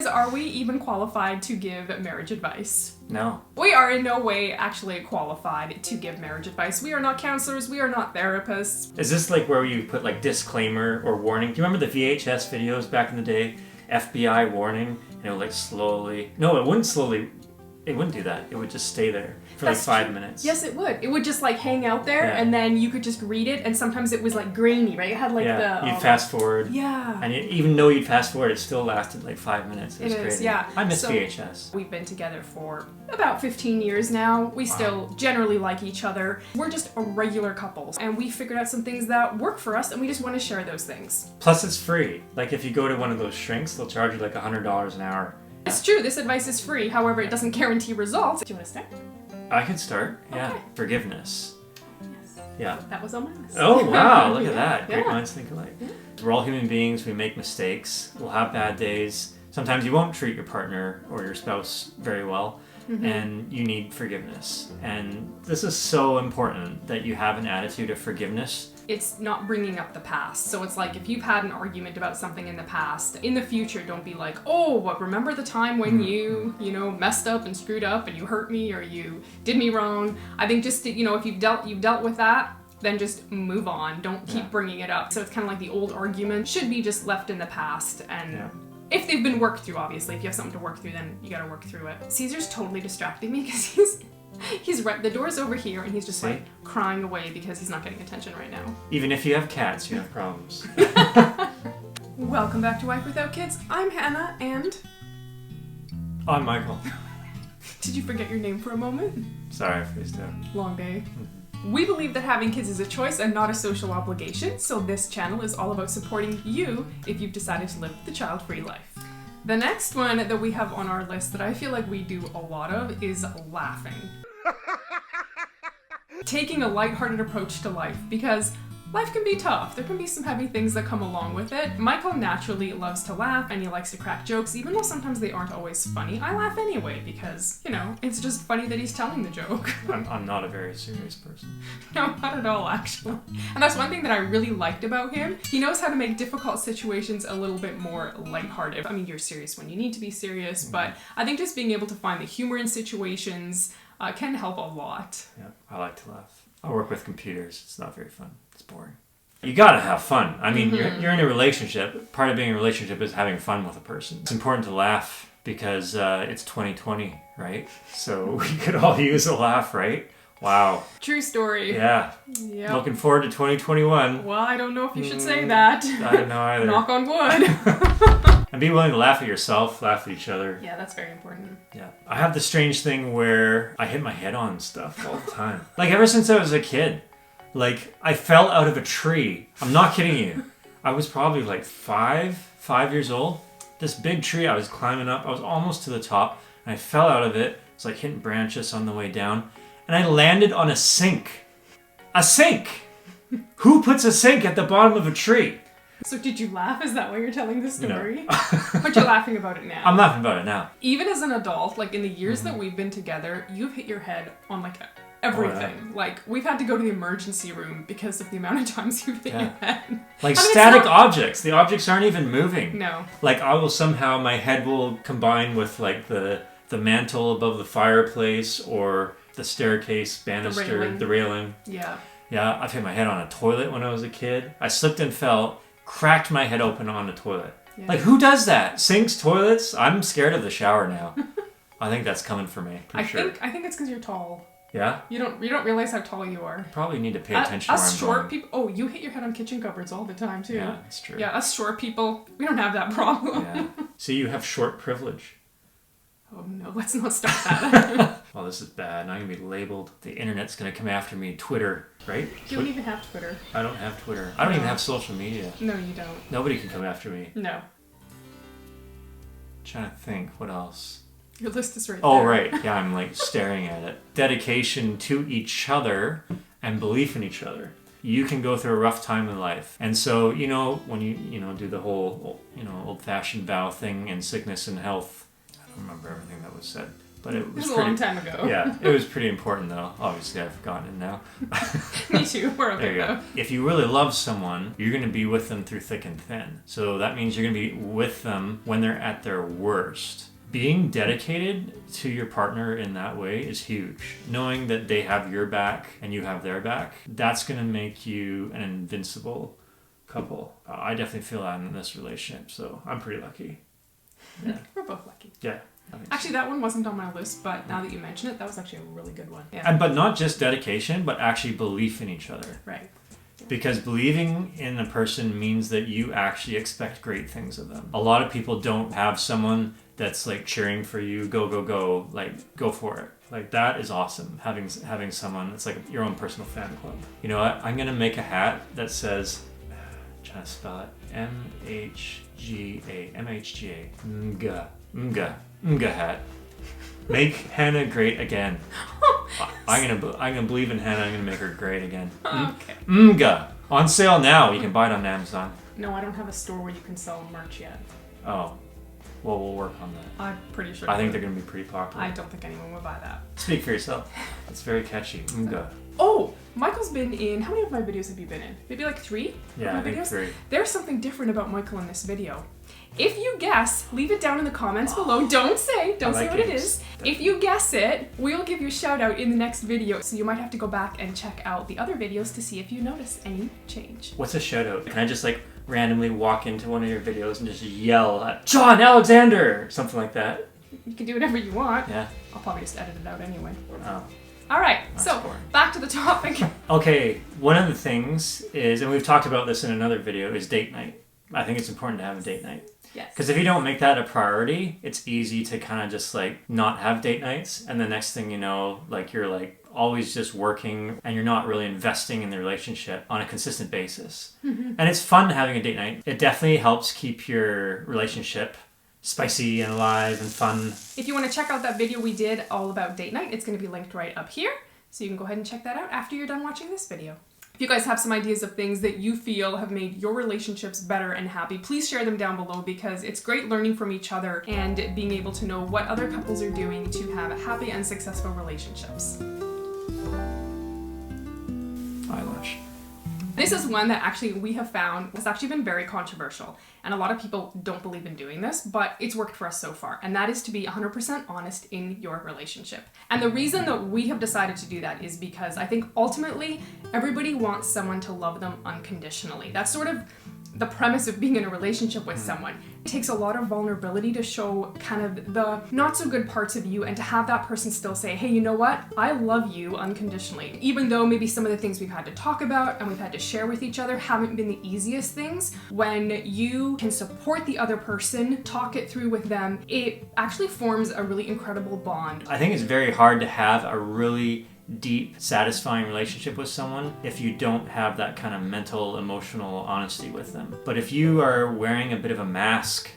Are we even qualified to give marriage advice? No. We are in no way actually qualified to give marriage advice. We are not counselors, we are not therapists. Is this like where you put like disclaimer or warning? Do you remember the VHS videos back in the day? FBI warning, and it would like slowly... No, it wouldn't slowly... It wouldn't do that. It would just stay there for like 5 minutes. Yes, it would. It would just like hang out there, and then you could just read it, and sometimes it was like grainy, right? It had like you'd fast forward. Yeah. And even though you'd fast forward, it still lasted like 5 minutes. It was crazy. Yeah. I miss VHS. We've been together for about 15 years now. We still generally like each other. We're just a regular couple, and we figured out some things that work for us, and we just want to share those things. Plus, it's free. Like if you go to one of those shrinks, they'll charge you like $100 an hour. It's true, this advice is free, however, it doesn't guarantee results. Do you want to start? I could start, yeah. Okay. Forgiveness. Yes. Yeah. That was on my list. Oh, wow, look at that. Great Yeah. minds think alike. We're all human beings, we make mistakes, we'll have bad days. Sometimes you won't treat your partner or your spouse very well, and you need forgiveness. And this is so important that you have an attitude of forgiveness. It's not bringing up the past. So it's like if you've had an argument about something in the past, in the future, don't be like, oh, what, remember the time when you messed up and screwed up and you hurt me or you did me wrong. I think just, if you've dealt with that, then just move on. Don't keep bringing it up. So it's kind of like the old argument should be just left in the past. And if they've been worked through, obviously, if you have something to work through, then you gotta work through it. Caesar's totally distracting me because he's right, the door's over here and he's just like crying away because he's not getting attention right now. Even if you have cats, you have problems. Welcome back to Wife Without Kids. I'm Hannah and... I'm Michael. Did you forget your name for a moment? Sorry, I freezed out. Long day. We believe that having kids is a choice and not a social obligation, so this channel is all about supporting you if you've decided to live the child-free life. The next one that we have on our list that I feel like we do a lot of is laughing. Taking a lighthearted approach to life, because life can be tough. There can be some heavy things that come along with it. Michael naturally loves to laugh and he likes to crack jokes, even though sometimes they aren't always funny. I laugh anyway because, it's just funny that he's telling the joke. I'm not a very serious person. No, not at all, actually. And that's one thing that I really liked about him. He knows how to make difficult situations a little bit more lighthearted. I mean, you're serious when you need to be serious, but I think just being able to find the humor in situations can help a lot. Yeah, I like to laugh. I work with computers. It's not very fun. It's boring. You gotta have fun. I mean, you're in a relationship. Part of being in a relationship is having fun with a person. It's important to laugh because it's 2020, right? So we could all use a laugh, right? Wow. True story. Yeah. Yep. Looking forward to 2021. Well, I don't know if you should say that. I don't know either. Knock on wood. And be willing to laugh at yourself, laugh at each other. Yeah, that's very important. Yeah. I have the strange thing where I hit my head on stuff all the time. Like ever since I was a kid. Like I fell out of a tree. I'm not kidding you. I was probably like 5 years old. This big tree I was climbing up. I was almost to the top and I fell out of it. It's like hitting branches on the way down. And I landed on a sink. A sink! Who puts a sink at the bottom of a tree? So did you laugh? Is that why you're telling the story? No. But you're laughing about it now. I'm laughing about it now. Even as an adult, like in the years that we've been together, you've hit your head on like everything. Oh, yeah. Like we've had to go to the emergency room because of the amount of times you've hit your head. Like static objects. The objects aren't even moving. No. Like I will somehow, my head will combine with like the mantle above the fireplace or the staircase banister, the railing. Yeah. Yeah, I've hit my head on a toilet when I was a kid. I slipped and fell, cracked my head open on a toilet. Yeah. Like who does that? Sinks, toilets? I'm scared of the shower now. I think that's coming for me. I think it's because you're tall. Yeah? You don't realize how tall you are. Probably need to pay attention to where I'm short going. people. Oh, you hit your head on kitchen cupboards all the time too. Yeah, that's true. Yeah, us short people, we don't have that problem. Yeah. So you have short privilege. Oh no, let's not start that. Well, this is bad. I'm going to be labeled. The internet's going to come after me. Twitter, right? You don't even have Twitter. I don't have Twitter. I don't even have social media. No, you don't. Nobody can come after me. No. Trying to think. What else? Your list is right there. Oh, right. Yeah, I'm like staring at it. Dedication to each other and belief in each other. You can go through a rough time in life. And so, when you do the whole, old-fashioned vow thing in sickness and health, I don't remember everything that was said. But it It was was a pretty, long time ago. Yeah, it was pretty important though. Obviously, I've forgotten it now. Me too. We're okay There you go. though. If you really love someone, you're going to be with them through thick and thin. So that means you're going to be with them when they're at their worst. Being dedicated to your partner in that way is huge. Knowing that they have your back and you have their back, that's going to make you an invincible couple. I definitely feel that in this relationship, so I'm pretty lucky. Yeah. We're both lucky. Yeah. I think so. Actually, that one wasn't on my list, but now that you mention it, that was actually a really good one. Yeah. But not just dedication, but actually belief in each other. Right. Because believing in a person means that you actually expect great things of them. A lot of people don't have someone that's like cheering for you, go, go, go, like go for it. Like that is awesome. Having someone that's like your own personal fan club. You know what? I'm gonna make a hat that says, trying to spell it, MHGA, MHGA, hat. Make Hannah great again. I'm gonna believe in Hannah. I'm gonna make her great again. Okay. Mga. On sale now. You can buy it on Amazon. No, I don't have a store where you can sell merch yet. Oh. Well, we'll work on that. I'm pretty sure. I think they're gonna be pretty popular. I don't think anyone would buy that. Speak for yourself. It's very catchy. Mga. Oh, Michael's been in. How many of my videos have you been in? Maybe like 3? Yeah, of I my think videos? 3. There's something different about Michael in this video. If you guess, leave it down in the comments below. Don't say I like what it games. is. If you guess it, we'll give you a shout out in the next video. So you might have to go back and check out the other videos to see if you notice any change. What's a shout out? Can I just like randomly walk into one of your videos and just yell at John Alexander or something like that? You can do whatever you want. Yeah. I'll probably just edit it out anyway. Oh. All right, That's so boring. back to the topic. Okay, one of the things is, and we've talked about this in another video, is date night. I think it's important to have a date night. Yes. Because if you don't make that a priority, it's easy to kind of just like not have date nights. And the next thing you know, like you're like always just working and you're not really investing in the relationship on a consistent basis. Mm-hmm. And it's fun having a date night. It definitely helps keep your relationship spicy and alive and fun. If you want to check out that video we did all about date night, it's going to be linked right up here. So you can go ahead and check that out after you're done watching this video. If you guys have some ideas of things that you feel have made your relationships better and happy, please share them down below because it's great learning from each other and being able to know what other couples are doing to have happy and successful relationships. Eyelash. This is one that actually we have found has actually been very controversial. And a lot of people don't believe in doing this, but it's worked for us so far. And that is to be 100% honest in your relationship. And the reason that we have decided to do that is because I think ultimately everybody wants someone to love them unconditionally. That's sort of the premise of being in a relationship with someone. It takes a lot of vulnerability to show kind of the not so good parts of you and to have that person still say, hey, you know what? I love you unconditionally. Even though maybe some of the things we've had to talk about and we've had to share with each other haven't been the easiest things, when you can support the other person, talk it through with them, it actually forms a really incredible bond. I think it's very hard to have a really deep, satisfying relationship with someone if you don't have that kind of mental, emotional honesty with them. But if you are wearing a bit of a mask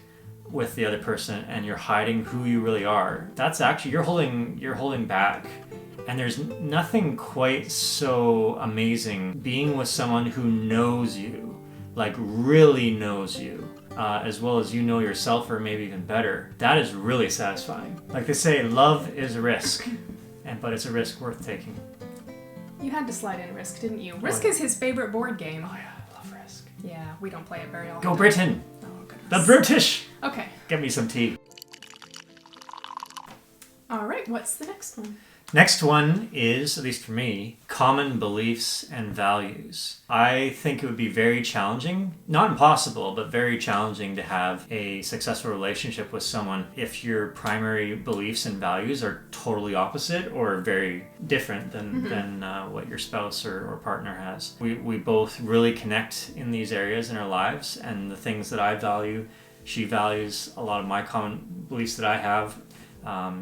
with the other person and you're hiding who you really are, that's actually, you're holding back. And there's nothing quite so amazing being with someone who knows you, like really knows you, as well as you know yourself, or maybe even better. That is really satisfying. Like they say, love is a risk. But it's a risk worth taking. You had to slide in Risk, didn't you? Risk Oh, yeah. is his favorite board game. Oh yeah, I love Risk. Yeah, we don't play it very often. Go Britain! Oh, goodness. The British! Okay. Get me some tea. All right, what's the next one? Next one is, at least for me, common beliefs and values. I think it would be very challenging, not impossible, but very challenging to have a successful relationship with someone if your primary beliefs and values are totally opposite or very different than what your spouse or partner has. We both really connect in these areas in our lives, and the things that I value, she values a lot of my common beliefs that I have.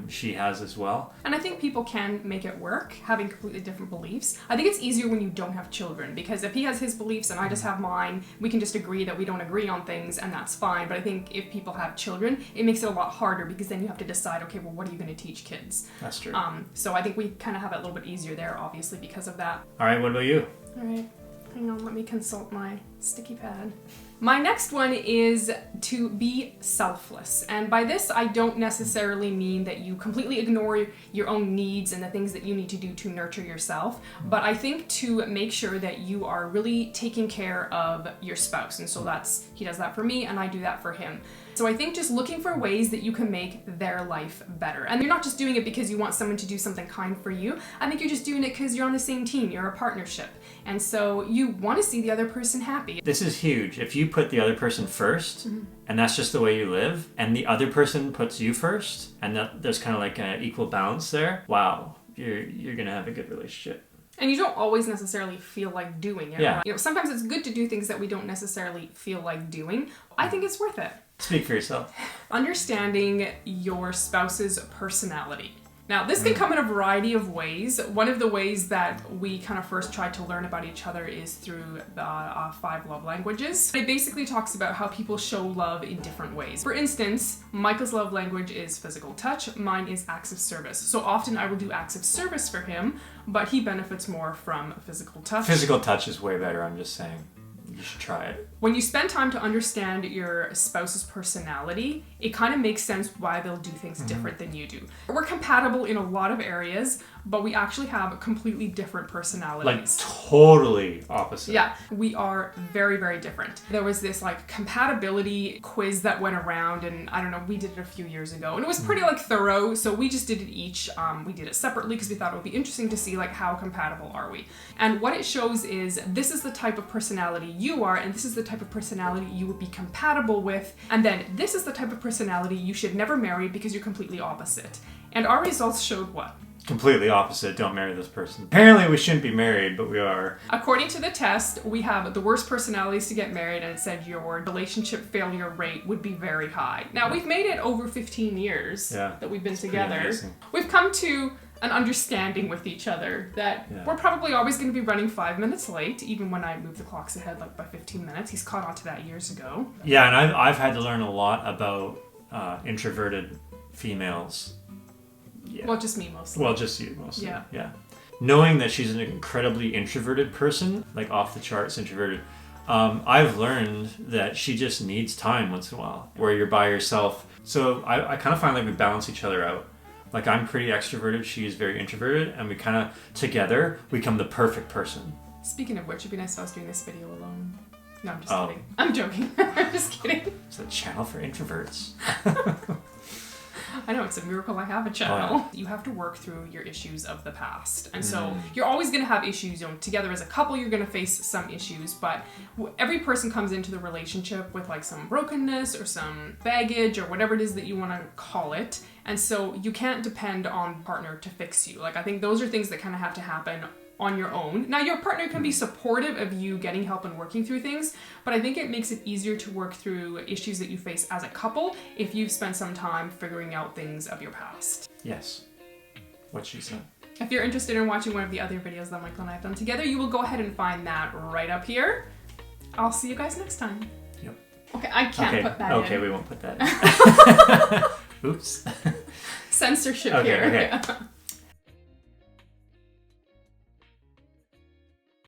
She has as well. And I think people can make it work, having completely different beliefs. I think it's easier when you don't have children, because if he has his beliefs and I just have mine, we can just agree that we don't agree on things, and that's fine. But I think if people have children, it makes it a lot harder, because then you have to decide, okay, well, what are you going to teach kids? That's true. So I think we kind of have it a little bit easier there, obviously, because of that. All right, what about you? All right, hang on, let me consult my sticky pad. My next one is to be selfless. And by this, I don't necessarily mean that you completely ignore your own needs and the things that you need to do to nurture yourself, but I think to make sure that you are really taking care of your spouse. And so he does that for me and I do that for him. So I think just looking for ways that you can make their life better. And you're not just doing it because you want someone to do something kind for you. I think you're just doing it because you're on the same team, you're a partnership. And so you want to see the other person happy. This is huge. If you put the other person first, and that's just the way you live, and the other person puts you first, and there's kind of like an equal balance there, wow, you're going to have a good relationship. And you don't always necessarily feel like doing it. Yeah. Right? You know, sometimes it's good to do things that we don't necessarily feel like doing. I think it's worth it. Speak for yourself. Understanding your spouse's personality. Now, this can come in a variety of ways. One of the ways that we kind of first tried to learn about each other is through the 5 love languages. It basically talks about how people show love in different ways. For instance, Michael's love language is physical touch. Mine is acts of service. So often I will do acts of service for him, but he benefits more from physical touch. Physical touch is way better, I'm just saying. You should try it. When you spend time to understand your spouse's personality, it kind of makes sense why they'll do things different than you do. We're compatible in a lot of areas, but we actually have completely different personalities. Like totally opposite. Yeah, we are very, very different. There was this like compatibility quiz that went around, and I don't know, we did it a few years ago, and it was pretty like thorough, so we just did it each. We did it separately because we thought it would be interesting to see like how compatible are we. And what it shows is this is the type of personality you are, and this is the type of personality you would be compatible with, and then this is the type of personality you should never marry because you're completely opposite. And our results showed what? Completely opposite. Don't marry this person. Apparently we shouldn't be married, but we are. According to the test, we have the worst personalities to get married, and it said your relationship failure rate would be very high. Now, we've made it over 15 years that we've been together. We've come to an understanding with each other that we're probably always going to be running 5 minutes late, even when I move the clocks ahead like by 15 minutes. He's caught on to that years ago. Yeah, and I've had to learn a lot about introverted females. Yeah. Well, just me mostly. Well, just you mostly. Yeah. Knowing that she's an incredibly introverted person, like off the charts introverted, I've learned that she just needs time once in a while, where you're by yourself. So I kind of find like we balance each other out. Like I'm pretty extroverted, she's very introverted, and we kind of together become the perfect person. Speaking of which, it'd be nice if I was doing this video alone. No, I'm just kidding. I'm joking. I'm just kidding. It's a channel for introverts. I know, it's a miracle I have a channel. Oh, yeah. You have to work through your issues of the past. And so you're always going to have issues. You know, together as a couple, you're going to face some issues, but every person comes into the relationship with like some brokenness or some baggage or whatever it is that you want to call it. And so you can't depend on partner to fix you. Like, I think those are things that kind of have to happen on your own. Now, your partner can be supportive of you getting help and working through things, but I think it makes it easier to work through issues that you face as a couple if you've spent some time figuring out things of your past. Yes. What she said. If you're interested in watching one of the other videos that Michael and I have done together, you will go ahead and find that right up here. I'll see you guys next time. Yep. Okay, I can't put that in. Okay, we won't put that in. Oops. Censorship here. Okay.